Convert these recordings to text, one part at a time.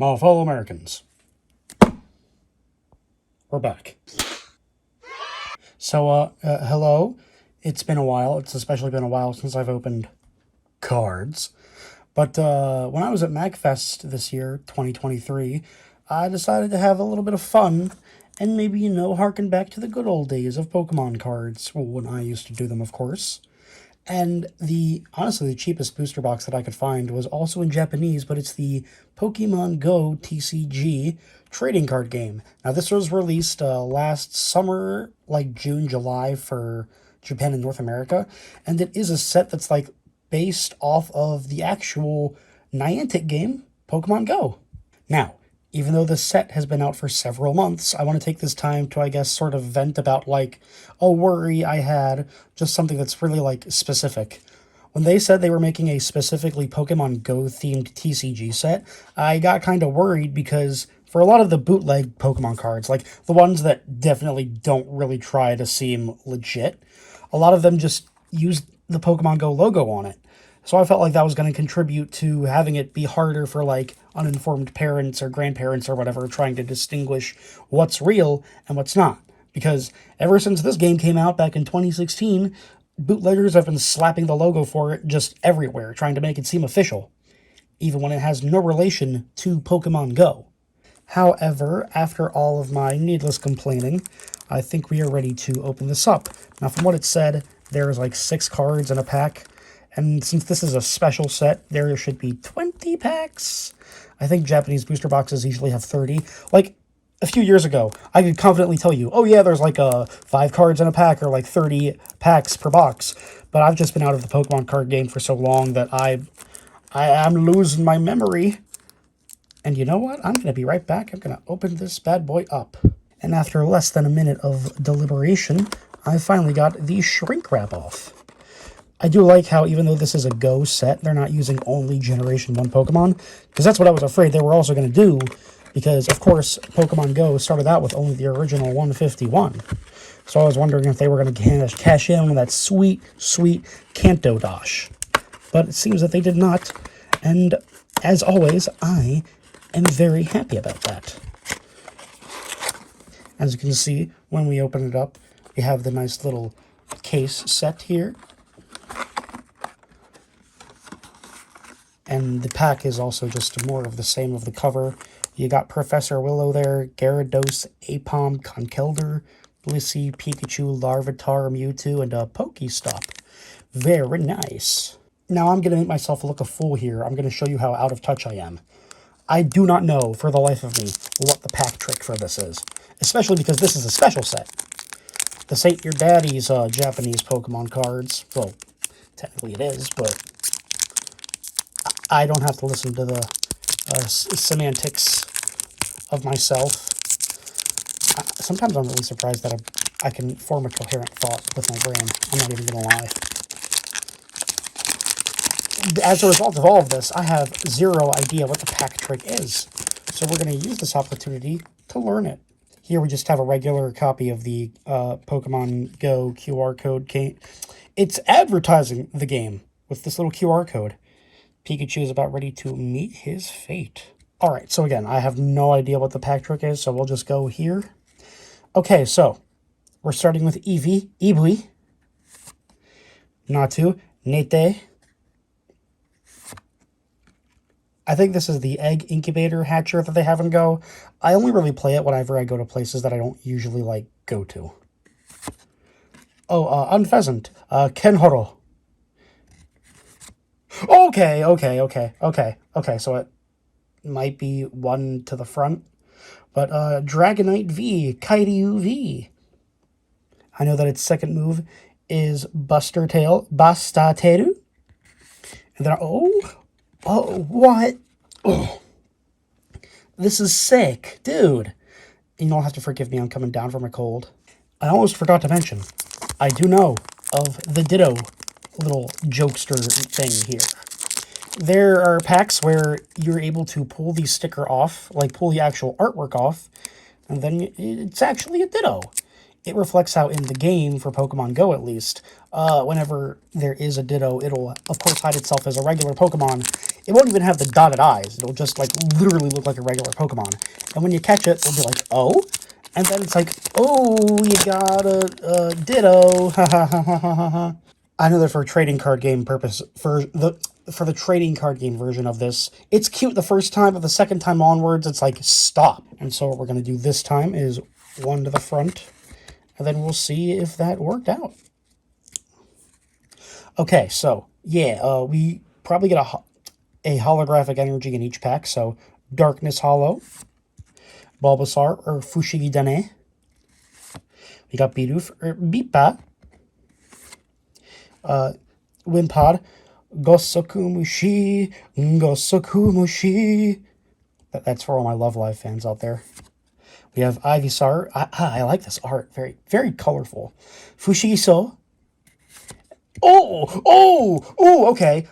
My fellow Americans, we're back. Hello. It's been a while. It's especially been a while since I've opened cards. But when I was at MAGFest this year, 2023, I decided to have a little bit of fun and maybe, harken back to the good old days of Pokemon cards. Well, when I used to do them, of course. And honestly, the cheapest booster box that I could find was also in Japanese, but it's the Pokemon Go TCG trading card game. Now, this was released last summer, like June, July for Japan and North America, and it is a set that's like based off of the actual Niantic game, Pokemon Go. Now, even though this set has been out for several months, I want to take this time to, I guess, sort of vent about, like, a worry I had, just something that's really, like, specific. When they said they were making a specifically Pokemon Go-themed TCG set, I got kind of worried because for a lot of the bootleg Pokemon cards, like, the ones that definitely don't really try to seem legit, a lot of them just use the Pokemon Go logo on it. So I felt like that was going to contribute to having it be harder for, like, uninformed parents or grandparents or whatever trying to distinguish what's real and what's not. Because ever since this game came out back in 2016, bootleggers have been slapping the logo for it just everywhere, trying to make it seem official, even when it has no relation to Pokemon Go. However, after all of my needless complaining, I think we are ready to open this up. Now, from what it said, there's like 6 cards in a pack. And since this is a special set, there should be 20 packs. I think Japanese booster boxes usually have 30. Like, a few years ago, I could confidently tell you, oh yeah, there's like 5 cards in a pack or like 30 packs per box. But I've just been out of the Pokemon card game for so long that I am losing my memory. And you know what? I'm going to be right back. I'm going to open this bad boy up. And after less than a minute of deliberation, I finally got the shrink wrap off. I do like how, even though this is a Go set, they're not using only Generation 1 Pokemon, because that's what I was afraid they were also going to do, because, of course, Pokemon Go started out with only the original 151. So I was wondering if they were going to cash in on that sweet, sweet Kanto Dash. But it seems that they did not, and as always, I am very happy about that. As you can see, when we open it up, we have the nice little case set here. And the pack is also just more of the same of the cover. You got Professor Willow there, Gyarados, Apom, Conkeldurr, Blissey, Pikachu, Larvitar, Mewtwo, and a Pokestop. Very nice. Now I'm going to make myself look a fool here. I'm going to show you how out of touch I am. I do not know, for the life of me, what the pack trick for this is. Especially because this is a special set. This ain't your daddy's Japanese Pokemon cards. Well, technically it is, but I don't have to listen to the semantics of myself. Sometimes I'm really surprised that I can form a coherent thought with my brain. I'm not even going to lie. As a result of all of this, I have zero idea what the pack trick is. So we're going to use this opportunity to learn it. Here we just have a regular copy of the Pokemon Go QR code. It's advertising the game with this little QR code. Pikachu is about ready to meet his fate. Alright, so again, I have no idea what the pack trick is, so we'll just go here. Okay, so we're starting with Eevee, Ibui, Natu, Nete. I think this is the egg incubator hatcher that they have in Go. I only really play it whenever I go to places that I don't usually, like, go to. Oh, Unpheasant, Kenhoro. Okay, so it might be one to the front. But, Dragonite V, Kairyu V. I know that its second move is Bastateru. And then, what? Oh, this is sick, dude. You don't have to forgive me, I'm coming down from a cold. I almost forgot to mention, I do know of the Ditto little jokester thing here. There are packs where you're able to pull the sticker off, like pull the actual artwork off, and then it's actually a Ditto. It reflects how in the game, for Pokemon Go at least, whenever there is a Ditto, it'll of course hide itself as a regular Pokemon. it won't even have the dotted eyes. It'll just, like, literally look like a regular Pokemon. And when you catch it, it'll be like, oh? And then it's like, oh, you got a Ditto. Ha ha ha ha ha ha. I know that for trading card game purpose, for the trading card game version of this, it's cute the first time, but the second time onwards, it's like, stop. And so what we're going to do this time is one to the front, and then we'll see if that worked out. Okay, so, yeah, we probably get a holographic energy in each pack, so Darkness Hollow, Bulbasaur, or Fushigi Dane. We got Bidoof, or Beepa, Wimpod, Gosokumushi, Gosokumushi. That's for all my Love Live fans out there. We have Ivysaur. I like this art. Very, very colorful. Fushigiso. Okay.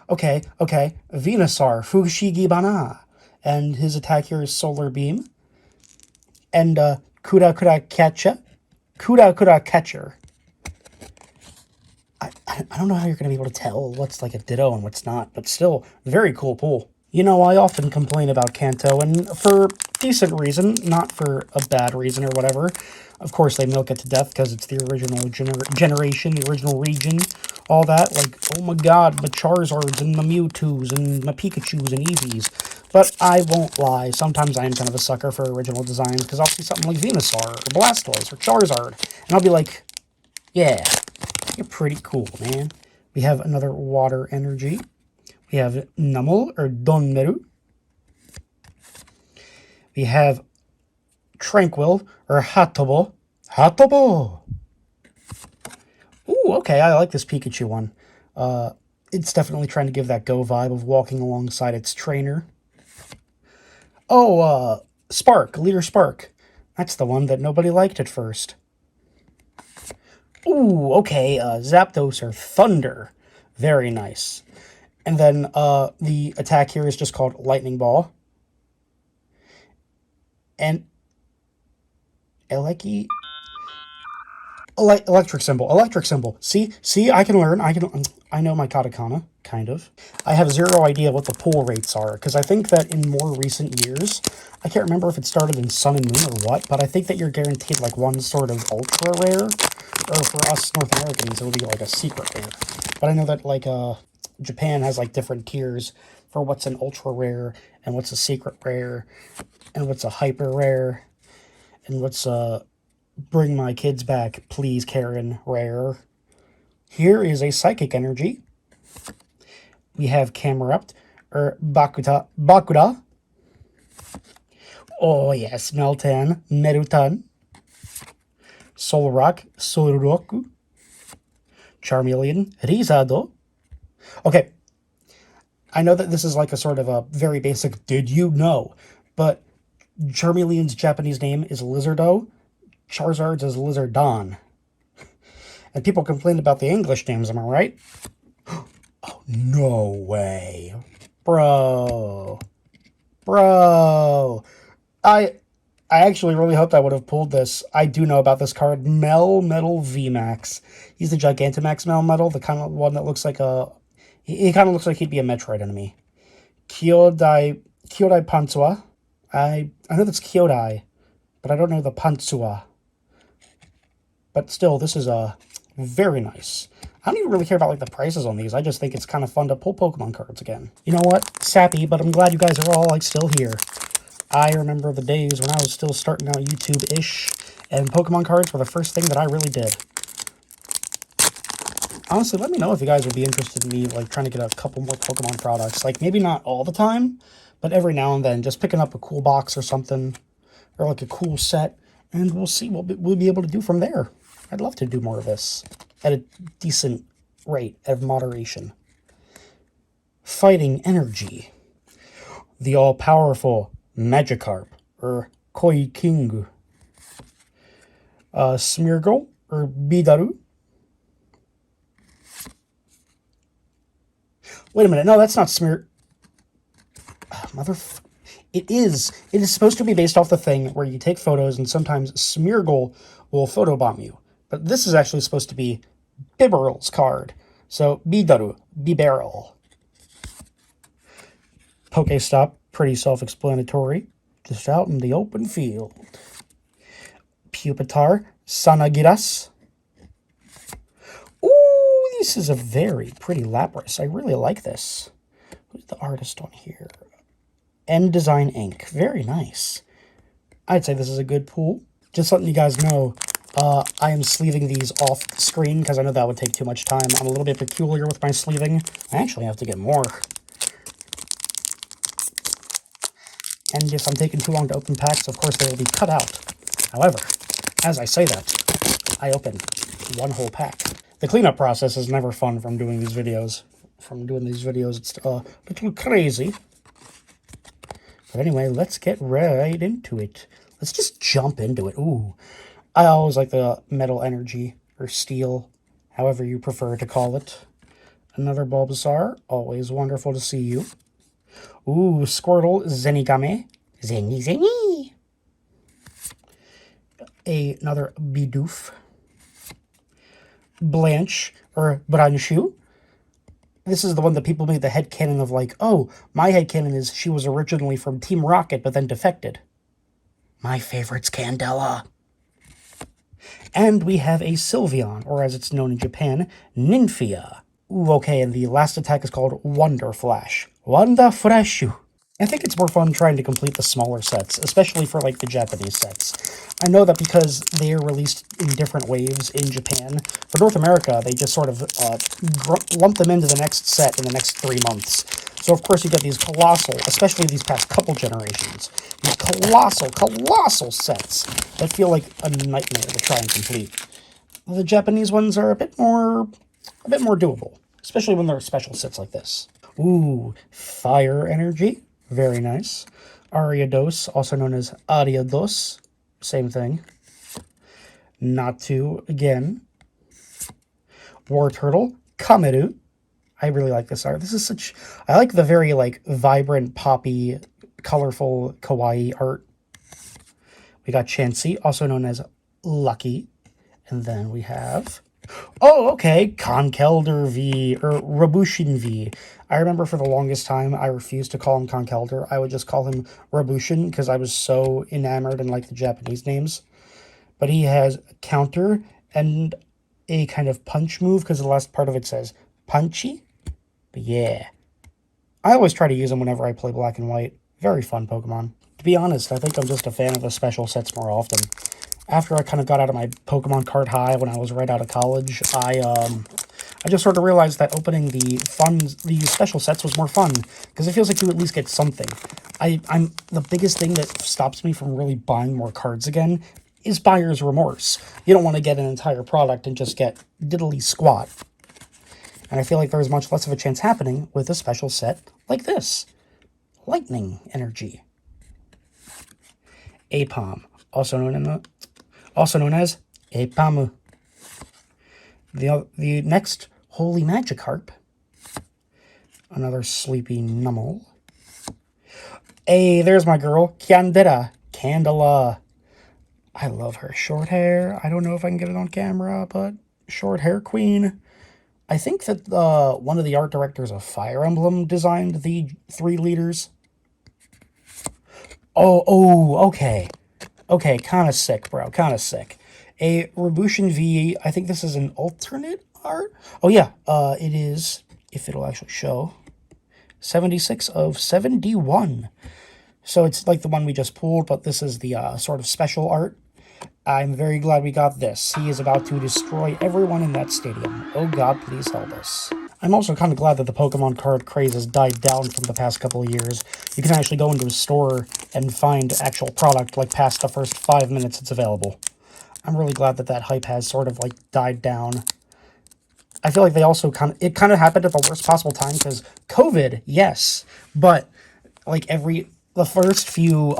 Venusaur, Fushigibana. And his attack here is Solar Beam. And Kuda Catcher. I don't know how you're going to be able to tell what's like a Ditto and what's not, but still, very cool pull. You know, I often complain about Kanto, and for decent reason, not for a bad reason or whatever. Of course, they milk it to death because it's the original generation, the original region, all that. Like, oh my god, my Charizards and my Mewtwo's and my Pikachus and Eevees. But I won't lie, sometimes I am kind of a sucker for original designs, because I'll see something like Venusaur or Blastoise or Charizard, and I'll be like, yeah, you're pretty cool, man. We have another water energy. We have Numel, or Donmeru. We have Tranquil, or Hatobo. Hatobo! Ooh, okay, I like this Pikachu one. It's definitely trying to give that Go vibe of walking alongside its trainer. Oh, Spark, Leader Spark. That's the one that nobody liked at first. Ooh, okay, Zapdos, or Thunder. Very nice. And then the attack here is just called Lightning Ball. And Electric Symbol. Electric Symbol. See, I can learn. I know my katakana, kind of. I have zero idea what the pull rates are, because I think that in more recent years, I can't remember if it started in Sun and Moon or what, but I think that you're guaranteed like one sort of ultra rare, or for us North Americans, it would be like a secret rare. But I know that like Japan has like different tiers for what's an ultra rare and what's a secret rare and what's a hyper rare and what's bring my kids back, please, Karen rare. Here is a psychic energy. We have Camerupt, or Bakuda. Oh yes, Meltan, Merutan, Solrock, Solroku, Charmeleon, Rizado. Okay, I know that this is like a sort of a very basic did you know, but Charmeleon's Japanese name is Lizardo, Charizard's is Lizardon. And people complain about the English names, am I right? Oh, no way. Bro. I actually really hoped I would have pulled this. I do know about this card. Melmetal VMAX. He's the Gigantamax Melmetal, the kind of one that looks like a... He kind of looks like he'd be a Metroid enemy. Kyodai Pantsua. I know that's Kyodai, but I don't know the Pantsua. But still, this is very nice. I don't even really care about like the prices on these. I just think it's kind of fun to pull Pokemon cards again. You know what? Sappy, but I'm glad you guys are all like still here. I remember the days when I was still starting out YouTube-ish, and Pokemon cards were the first thing that I really did. Honestly, let me know if you guys would be interested in me like trying to get a couple more Pokemon products. Like maybe not all the time, but every now and then, just picking up a cool box or something, or like a cool set, and we'll see what we'll be able to do from there. I'd love to do more of this at a decent rate of moderation. Fighting Energy. The all-powerful Magikarp, or Koi King. Smeargle, or Bidaru. Wait a minute, no, that's not Smear... It is supposed to be based off the thing where you take photos and sometimes Smeargle will photobomb you. But this is actually supposed to be Bibarel's card. So, Bidaru, Bibarel. Pokestop, pretty self-explanatory. Just out in the open field. Pupitar, Sanagiras. Ooh, this is a very pretty Lapras. I really like this. Who's the artist on here? End Design Inc. Very nice. I'd say this is a good pool. Just letting you guys know, I am sleeving these off screen because I know that would take too much time. I'm a little bit peculiar with my sleeving. I actually have to get more. And if I'm taking too long to open packs, of course they will be cut out. However, as I say that, I open one whole pack. The cleanup process is never fun from doing these videos. It's a little crazy. But anyway, let's get right into it. Let's just jump into it. Ooh, I always like the metal energy, or steel, however you prefer to call it. Another Bulbasaur, always wonderful to see you. Ooh, Squirtle, Zenigame. Zenny. Another Bidoof. Blanche, or Branchu. This is the one that people made the headcanon of, like, oh, my headcanon is she was originally from Team Rocket, but then defected. My favorite's Candela. And we have a Sylveon, or as it's known in Japan, Nymphia. Ooh, okay, and the last attack is called Wonder Flash. Wonder Flashu. I think it's more fun trying to complete the smaller sets, especially for, like, the Japanese sets. I know that because they are released in different waves in Japan, for North America, they just sort of lump them into the next set in the next 3 months. So, of course, you get these colossal, especially these past couple generations, these colossal sets that feel like a nightmare to try and complete. The Japanese ones are a bit more doable, especially when they're special sets like this. Ooh, Fire Energy. Very nice. Ariados, also known as Ariados. Same thing. Natu, again. War Turtle. Kameru. I really like this art. This is such... I like the very, like, vibrant, poppy, colorful, kawaii art. We got Chansey, also known as Lucky. And then we have... Oh, okay, Conkeldurr V, or Rabushin V. I remember for the longest time, I refused to call him Conkeldurr. I would just call him Rabushin, because I was so enamored and like the Japanese names. But he has a counter and a kind of punch move, because the last part of it says punchy. But yeah. I always try to use him whenever I play Black and White. Very fun Pokemon. To be honest, I think I'm just a fan of the special sets more often. After I kind of got out of my Pokemon card high when I was right out of college, I just sort of realized that opening the special sets was more fun, because it feels like you at least get something. I'm the biggest thing that stops me from really buying more cards again is buyer's remorse. You don't want to get an entire product and just get diddly squat. And I feel like there's much less of a chance happening with a special set like this. Lightning Energy. Apom, also known as Apamu. The next Holy Magikarp. Another Sleepy Numel. Hey, there's my girl, Candela. I love her short hair. I don't know if I can get it on camera, but short hair queen. I think that one of the art directors of Fire Emblem designed the 3 leaders. Oh, okay. Okay, kind of sick, bro. Kind of sick. A Rabushin V, I think this is an alternate art? Oh, yeah, it is, if it'll actually show, 76 of 71. So it's like the one we just pulled, but this is the sort of special art. I'm very glad we got this. He is about to destroy everyone in that stadium. Oh God, please help us. I'm also kind of glad that the Pokemon card craze has died down from the past couple of years. You can actually go into a store and find actual product like past the first 5 minutes it's available. I'm really glad that that hype has sort of like died down. I feel like they also it kind of happened at the worst possible time because COVID, yes, but like the first few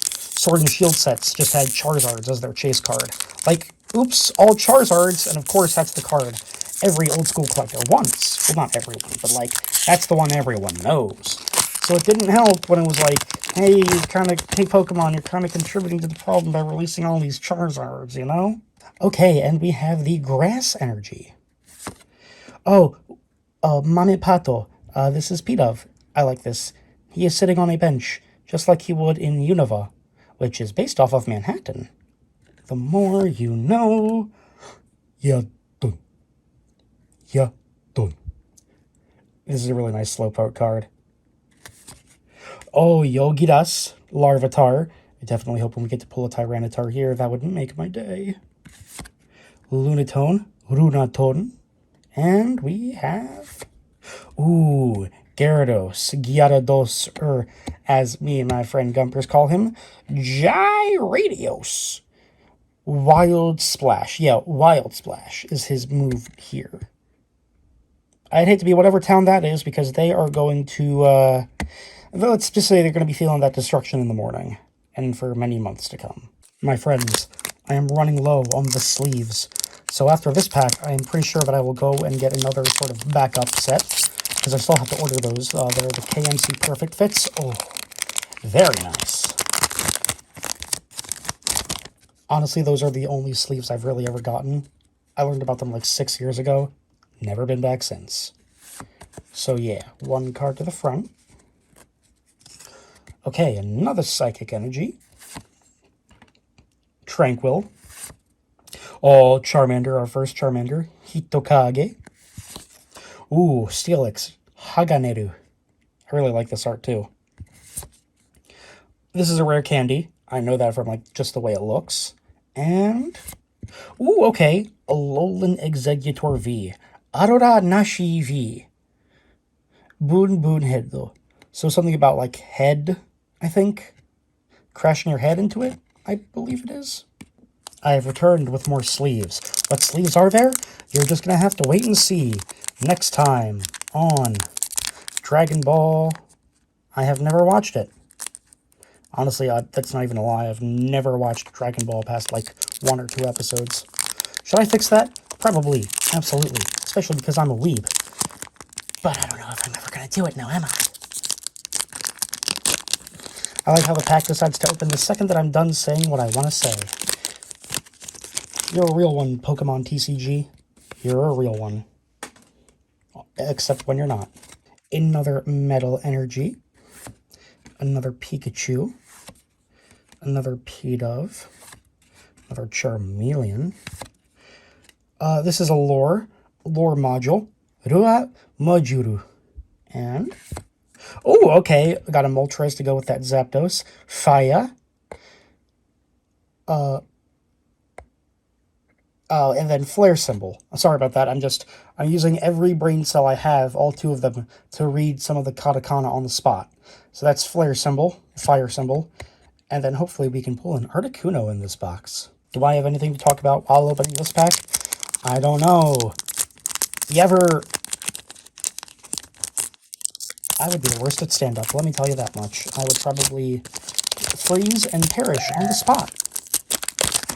Sword and Shield sets just had Charizards as their chase card. Like, oops, all Charizards, and of course that's the card every old school collector wants. Well, not everyone, but like, that's the one everyone knows. So it didn't help when it was like, hey, Pokemon, you're kind of contributing to the problem by releasing all these Charizards, you know? Okay, and we have the Grass Energy. Oh, Mame Pato. This is Pidove. I like this. He is sitting on a bench, just like he would in Unova, which is based off of Manhattan. The more you know. Yeah, done. Yeah, done. This is a really nice Slowpoke card. Oh, Yogidas, Larvitar. I definitely hope when we get to pull a Tyranitar here, that would make my day. Lunatone, Runaton. And we have... Ooh, Gyarados, or as me and my friend Gumpers call him, Gyradios. Wild Splash. Yeah, Wild Splash is his move here. I'd hate to be whatever town that is, because they are going to, let's just say they're going to be feeling that destruction in the morning, and for many months to come. My friends, I am running low on the sleeves, so after this pack, I am pretty sure that I will go and get another sort of backup set, because I still have to order those. They're the KMC Perfect Fits. Oh, very nice. Honestly, those are the only sleeves I've really ever gotten. I learned about them like 6 years ago. Never been back since. So yeah, one card to the front. Okay, another Psychic Energy. Tranquil. Oh, Charmander, our first Charmander. Hitokage. Ooh, Steelix. Haganeru. I really like this art too. This is a rare candy. I know that from like just the way it looks. And... Ooh, okay. Alolan Exeggutor V. Aurora Nashi V. Boon Head, though. So something about, like, head, I think. Crashing your head into it, I believe it is. I have returned with more sleeves. What sleeves are there? You're just going to have to wait and see next time on Dragon Ball. I have never watched it. Honestly, that's not even a lie. I've never watched Dragon Ball past, like, 1 or 2 episodes. Should I fix that? Probably. Absolutely. Especially because I'm a weeb. But I don't know if I'm ever going to do it now, am I? I like how the pack decides to open the second that I'm done saying what I want to say. You're a real one, Pokemon TCG. You're a real one. Except when you're not. Another Metal Energy. Another Pikachu. Another Pidove. Another Charmeleon. This is a lore module. Rua Majuru. And... Oh, okay. Got a Moltres to go with that Zapdos. Fire. And then Flare Symbol. Sorry about that. I'm using every brain cell I have, all 2 of them, to read some of the katakana on the spot. So that's Flare Symbol, Fire Symbol, and then hopefully we can pull an Articuno in this box. Do I have anything to talk about while opening this pack? I don't know. I would be the worst at stand-up, let me tell you that much. I would probably freeze and perish on the spot.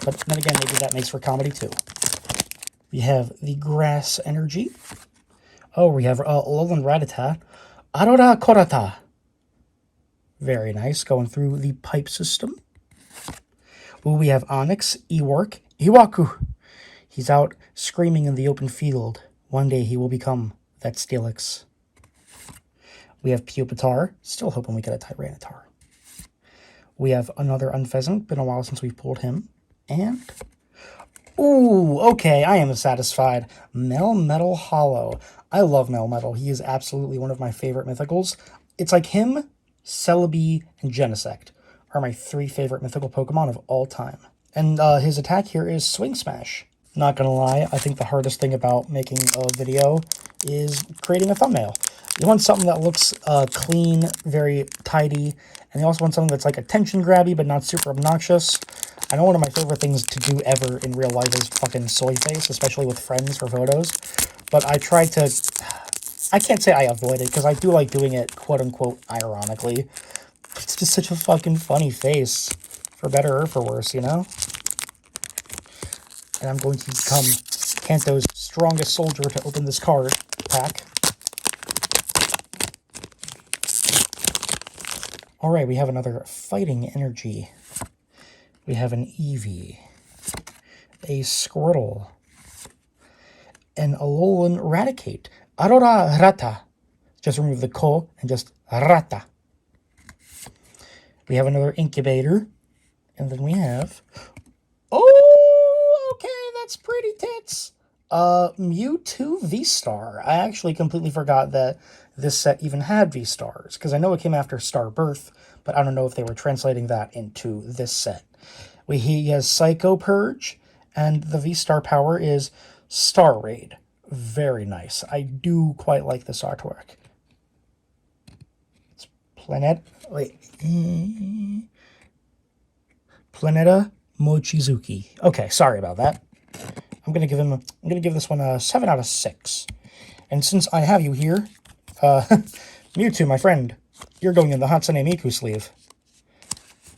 But then again, maybe that makes for comedy too. We have the Grass Energy. Oh, we have Alolan Rattata. Aurora Korata. Very nice, going through the pipe system. Ooh, we have Onyx, Iwaku. He's out screaming in the open field. One day he will become that Steelix. We have Pupitar. Still hoping we get a Tyranitar. We have another Unfezant. Been a while since we've pulled him. And... Ooh, okay, I am satisfied. Melmetal Hollow. I love Melmetal. He is absolutely one of my favorite mythicals. It's like him, Celebi, and Genesect are my 3 favorite mythical Pokemon of all time. And his attack here is Swing Smash. Not gonna lie, I think the hardest thing about making a video is creating a thumbnail. You want something that looks clean, very tidy, and you also want something that's like attention grabby but not super obnoxious. I know one of my favorite things to do ever in real life is fucking soy face, especially with friends for photos. But I try to... I can't say I avoid it, because I do like doing it quote-unquote ironically. It's just such a fucking funny face, for better or for worse, you know? And I'm going to become Kanto's strongest soldier to open this card pack. Alright, we have another Fighting Energy. We have an Eevee. A Squirtle. An Alolan Raticate. Aurora Rata. Just remove the ko and just Rata. We have another incubator. And then we have... Oh, okay, that's pretty tits. Mewtwo V-Star. I actually completely forgot that this set even had V-Stars, because I know it came after Star Birth, but I don't know if they were translating that into this set. He has Psycho Purge, and the V-Star power is Star Raid. Very nice. I do quite like this artwork. It's Planeta Mochizuki. Okay, sorry about that. I'm gonna give this one a 7 out of 6. And since I have you here, Mewtwo, my friend, you're going in the Hatsune Miku sleeve.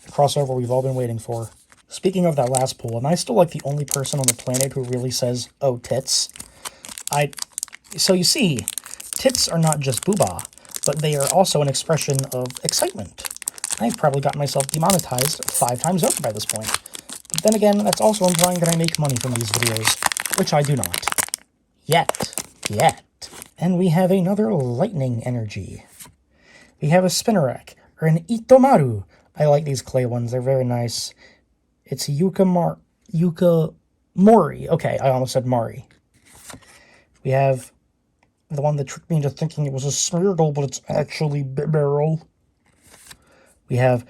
The crossover we've all been waiting for. Speaking of that last pool, am I still like the only person on the planet who really says, "Oh, tits"? So you see, tits are not just booba, but they are also an expression of excitement. I've probably gotten myself demonetized 5 times over by this point. But then again, that's also implying that I make money from these videos, which I do not. Yet. And we have another lightning energy. We have a Spinnerack, or an Itomaru. I like these clay ones, they're very nice. It's Yuka Mori. Okay, I almost said Mari. We have the one that tricked me into thinking it was a Smeargle, but it's actually Barrel. We have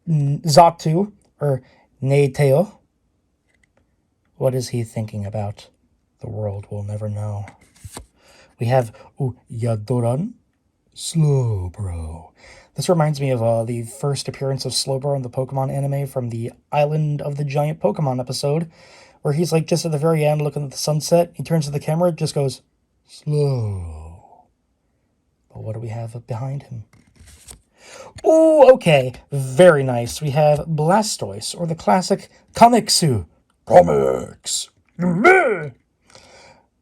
Zatu, or Neiteo. What is he thinking about? The world will never know. We have Yadoran Slowbro. This reminds me of the first appearance of Slowbro in the Pokemon anime from the Island of the Giant Pokemon episode, where he's like just at the very end looking at the sunset. He turns to the camera, just goes, "Slow." But what do we have behind him? Oh, okay. Very nice. We have Blastoise, or the classic Kameksu. Comics.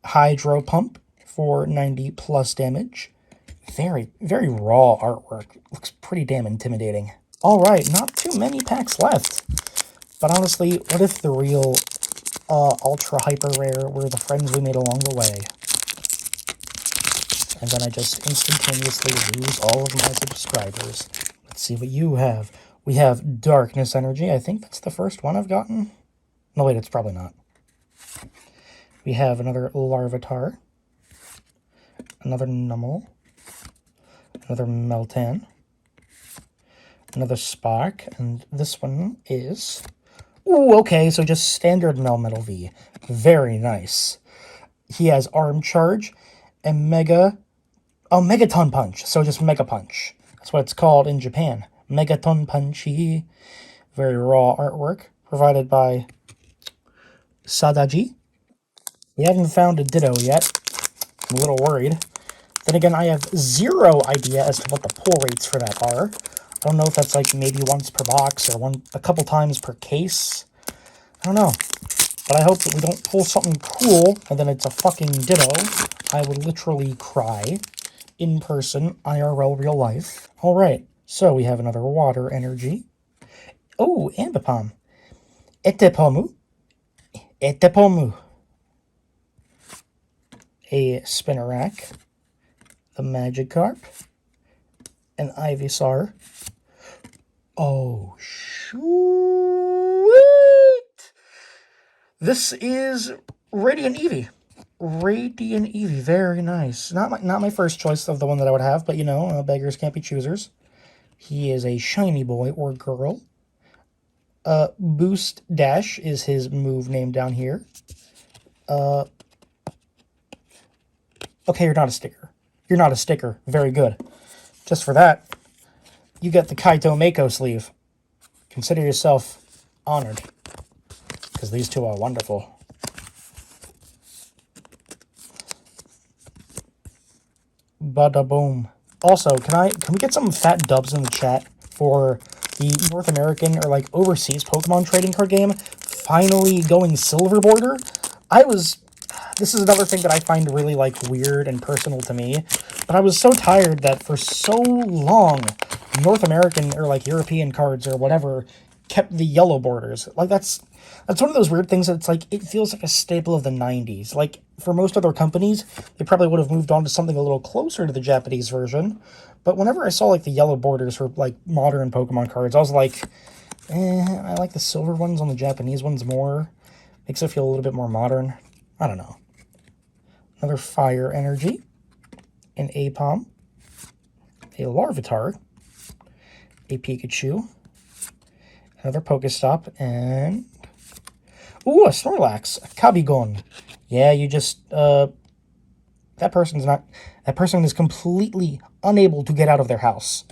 Hydro Pump for 90 plus damage. Very, very raw artwork. Looks pretty damn intimidating. Alright, not too many packs left. But honestly, what if the real ultra hyper rare were the friends we made along the way? And then I just instantaneously lose all of my subscribers. Let's see what you have. We have Darkness Energy. I think that's the first one I've gotten. No, wait, it's probably not. We have another Larvitar. Another Numel. Another Meltan. Another Spark. And this one is... Ooh, okay, so just standard Melmetal V. Very nice. He has Arm Charge and Megaton Punch. So just Mega Punch. That's what it's called in Japan. Megaton Punchy. Very raw artwork. Provided by Sadaji. We haven't found a Ditto yet. I'm a little worried. Then again, I have zero idea as to what the pull rates for that are. I don't know if that's like maybe once per box or a couple times per case. I don't know. But I hope that we don't pull something cool and then it's a fucking Ditto. I would literally cry in person, IRL real life. Alright, so we have another water energy. Oh, Ambipom. Etepomu. A Spinnerack. The Magikarp. An Ivysaur. Oh, shoot! This is Radiant Eevee. Radiant Eevee, very nice. Not my first choice of the one that I would have, but you know, beggars can't be choosers. He is a shiny boy or girl. Boost Dash is his move name down here. Okay, you're not a sticker. You're not a sticker. Very good. Just for that, you get the Kaito Mako sleeve. Consider yourself honored, because these two are wonderful. Bada boom. Also, can we get some fat dubs in the chat for the North American or like overseas Pokemon trading card game finally going silver border? This is another thing that I find really like weird and personal to me, but I was so tired that for so long North American or like European cards or whatever kept the yellow borders. Like, that's one of those weird things that it's like, it feels like a staple of the 90s. Like, for most other companies, they probably would have moved on to something a little closer to the Japanese version. But whenever I saw, like, the yellow borders for, like, modern Pokemon cards, I was like, I like the silver ones on the Japanese ones more. Makes it feel a little bit more modern. I don't know. Another Fire Energy. An Apom. A Larvitar. A Pikachu. Another Pokestop. And... ooh, a Snorlax. A Kabigon. Yeah, you just... that person is completely unable to get out of their house.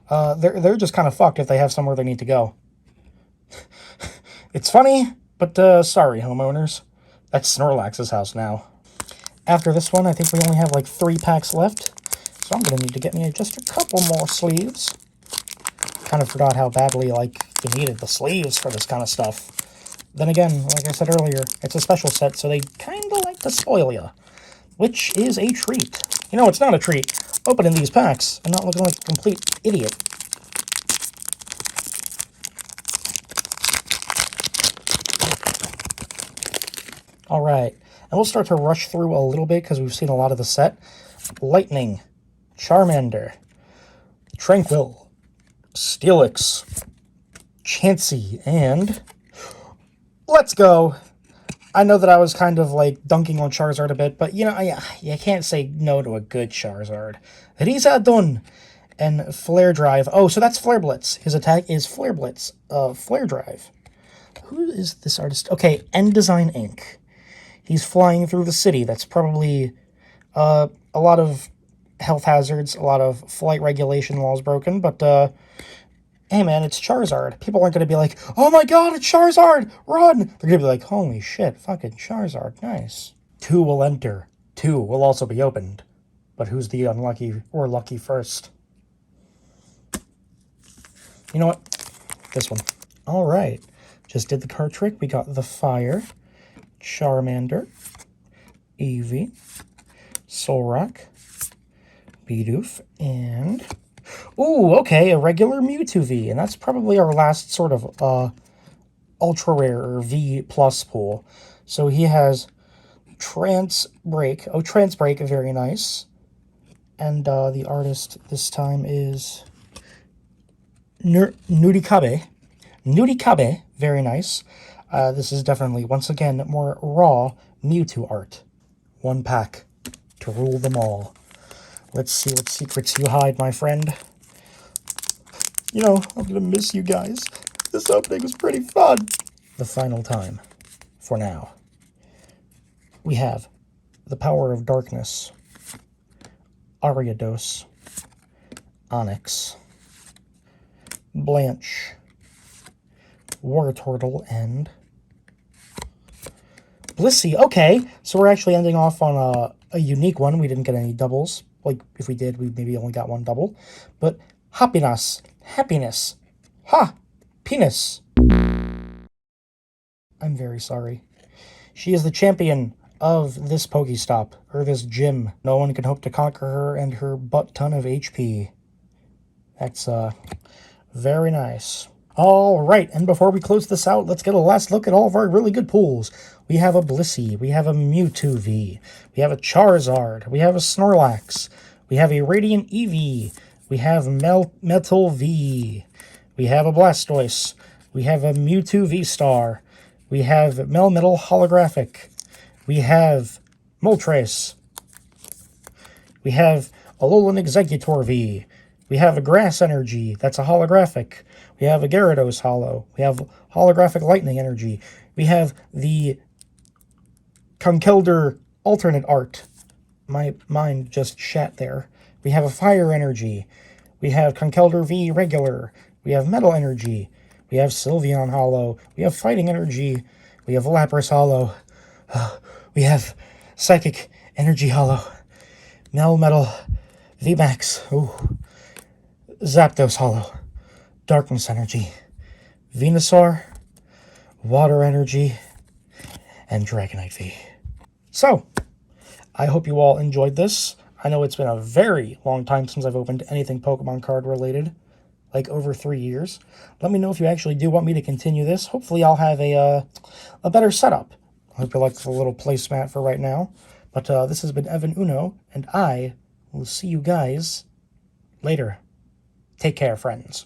They're just kind of fucked if they have somewhere they need to go. It's funny, but sorry, homeowners. That's Snorlax's house now. After this one, I think we only have like 3 packs left. So I'm going to need to get me just a couple more sleeves. Kind of forgot how badly, like, you needed the sleeves for this kind of stuff. Then again, like I said earlier, it's a special set, so they kind of like to spoil you. Which is a treat. You know, it's not a treat. Opening these packs and not looking like a complete idiot. Alright, and we'll start to rush through a little bit because we've seen a lot of the set. Lightning, Charmander, Tranquil, Steelix, Chansey, and... let's go! I know that I was kind of, like, dunking on Charizard a bit, but, you know, you can't say no to a good Charizard. Rizadon and Flare Drive. Oh, so that's Flare Blitz. His attack is Flare Blitz. Flare Drive. Who is this artist? Okay, End Design Inc. He's flying through the city. That's probably a lot of health hazards, a lot of flight regulation laws broken, but, hey man, it's Charizard. People aren't going to be like, oh my god, it's Charizard, run! They're going to be like, holy shit, fucking Charizard, nice. 2 will enter. 2 will also be opened. But who's the unlucky or lucky first? You know what? This one. Alright. Just did the card trick. We got the Fire, Charmander, Eevee, Solrock, Bidoof, and... ooh, okay, a regular Mewtwo V, and that's probably our last sort of ultra rare or V plus pool. So he has Trance Break. Oh, Trance Break, very nice. And the artist this time is Nudikabe. Nudikabe, very nice. This is definitely, once again, more raw Mewtwo art. 1 pack to rule them all. Let's see what secrets you hide, my friend. You know, I'm gonna miss you guys. This opening was pretty fun. The final time, for now, we have the Power of Darkness, Ariados, Onyx, Blanche, Wartortle, and Blissey. Okay, so we're actually ending off on a unique one. We didn't get any doubles. Like, if we did, we maybe only got 1 double. But Happiness. Happiness. Ha! Penis. I'm very sorry. She is the champion of this Pokestop, or this gym. No one can hope to conquer her and her butt-ton of HP. That's, very nice. Alright, and before we close this out, let's get a last look at all of our really good pulls. We have a Blissey, we have a Mewtwo V, we have a Charizard, we have a Snorlax, we have a Radiant Eevee, we have Metal V, we have a Blastoise, we have a Mewtwo V-Star, we have Melmetal Holographic, we have Moltres, we have Alolan Executor V, we have a Grass Energy, that's a holographic, we have a Gyarados Holo, we have Holographic Lightning Energy, we have the Conkeldurr alternate art. My mind just shat there. We have a Fire Energy. We have Conkeldurr V regular. We have Metal Energy. We have Sylveon Holo. We have Fighting Energy. We have Lapras Holo. We have Psychic Energy Holo. Melmetal VMAX. Ooh. Zapdos Holo. Darkness Energy. Venusaur. Water Energy. And Dragonite V. So, I hope you all enjoyed this. I know it's been a very long time since I've opened anything Pokemon card related. like over 3 years. Let me know if you actually do want me to continue this. Hopefully I'll have a better setup. I hope you like the little placemat for right now. But this has been Evan Uno, and I will see you guys later. Take care, friends.